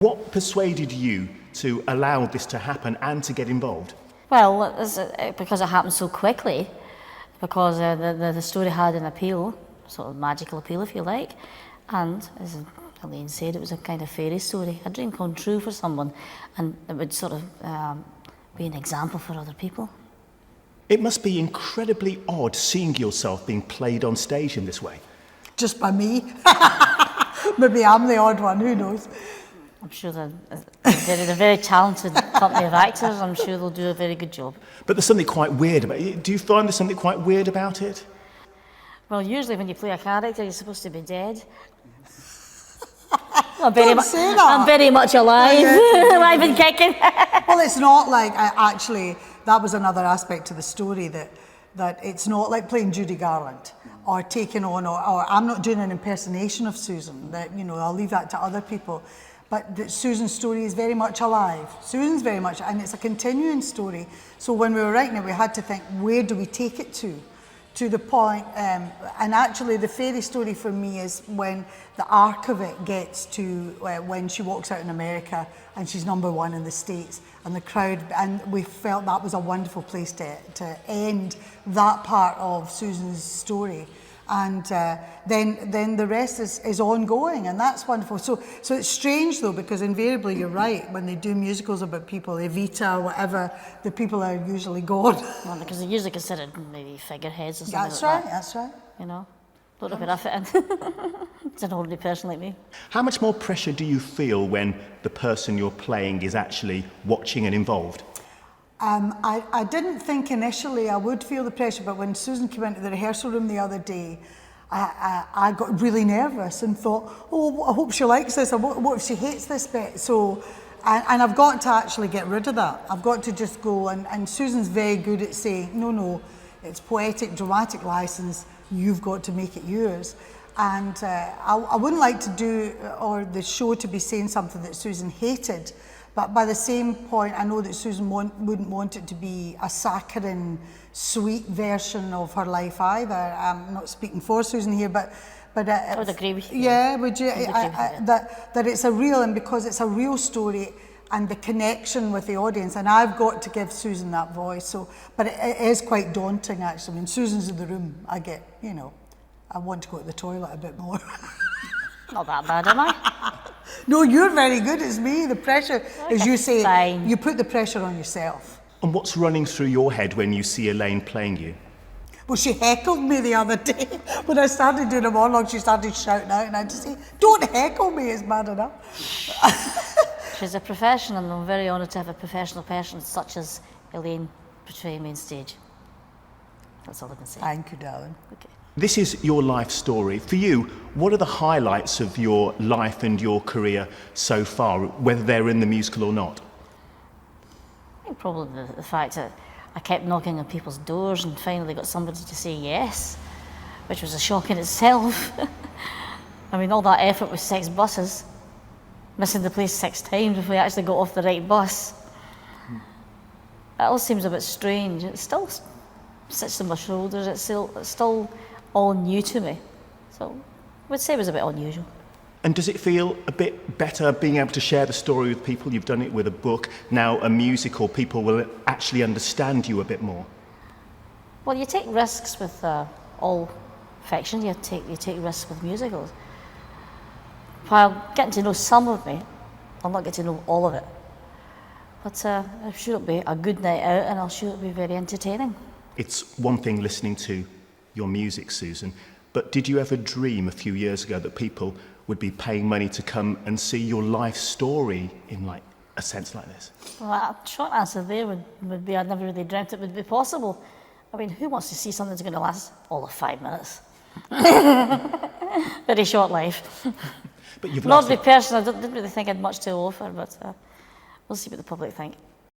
What persuaded you to allow this to happen and to get involved? Well, because it happened so quickly, because the story had an appeal, sort of magical appeal if you like, and as Elaine said, it was a kind of fairy story, a dream come true for someone, and it would sort of be an example for other people. It must be incredibly odd seeing yourself being played on stage in this way. Just by me. Maybe I'm the odd one, who knows? I'm sure they're a very talented company of actors. I'm sure they'll do a very good job. But there's something quite weird about it. Do you find there's something quite weird about it? Well, usually when you play a character, you're supposed to be dead. Don't say that. I'm very much alive, alive and kicking. Well, it's not like, actually, that was another aspect to the story, that it's not like playing Judy Garland or taking on, or I'm not doing an impersonation of Susan, that, you know, I'll leave that to other people. But that Susan's story is very much alive. Susan's very much, and it's a continuing story. So when we were writing it, we had to think, where do we take it to the point, and actually the fairy story for me is when the arc of it gets to when she walks out in America and she's #1 in the States, and the crowd, and we felt that was a wonderful place to end that part of Susan's story. And then the rest is ongoing, and that's wonderful. So it's strange though, because invariably you're right, when they do musicals about people, Evita or whatever, the people are usually gone. Well, because they're usually considered maybe figureheads or something That's like right, that. that's right. You know, don't know where I fit in. It's an ordinary person like me. How much more pressure do you feel when the person you're playing is actually watching and involved? I didn't think initially I would feel the pressure, but when Susan came into the rehearsal room the other day, I got really nervous and thought, oh, I hope she likes this, or what if she hates this bit? So, and I've got to actually get rid of that. I've got to just go, and Susan's very good at saying, no, it's poetic, dramatic license, you've got to make it yours. And I wouldn't like to do, or the show to be saying something that Susan hated, but by the same point, I know that Susan wouldn't want it to be a saccharine, sweet version of her life either. I'm not speaking for Susan here, but I would agree with you. Yeah, would you? That it's a real, and because it's a real story, and the connection with the audience, and I've got to give Susan that voice. So, but it is quite daunting actually. When Susan's in the room, I get, I want to go to the toilet a bit more. Not that bad, am I? No, you're very good. It's me. The pressure, as you say, fine. You put the pressure on yourself. And what's running through your head when you see Elaine playing you? Well, she heckled me the other day. When I started doing a monologue, she started shouting out, and I had to say, don't heckle me, it's bad enough. She's a professional, and I'm very honoured to have a professional person such as Elaine portraying me on stage. That's all I can say. Thank you, darling. Okay. This is your life story. For you, what are the highlights of your life and your career so far, whether they're in the musical or not? I think probably the fact that I kept knocking on people's doors and finally got somebody to say yes, which was a shock in itself. I mean, all that effort with 6 buses, missing the place 6 times before we actually got off the right bus. It all seems a bit strange. It still sits on my shoulders. It's still all new to me. So I would say it was a bit unusual. And does it feel a bit better being able to share the story with people? You've done it with a book, now a musical, people will actually understand you a bit more. Well, you take risks with all fiction, you take risks with musicals. While getting to know some of me, I'll not get to know all of it. But I'm sure it'll be a good night out, and I'm sure it'll be very entertaining. It's one thing listening to your music, Susan, but did you ever dream a few years ago that people would be paying money to come and see your life story in like a sense like this? Well, a short answer there would be I never really dreamt it would be possible. I mean, who wants to see something that's going to last all of 5 minutes? Very short life. But you've Not to be personal, I didn't really think I had much to offer, but we'll see what the public think.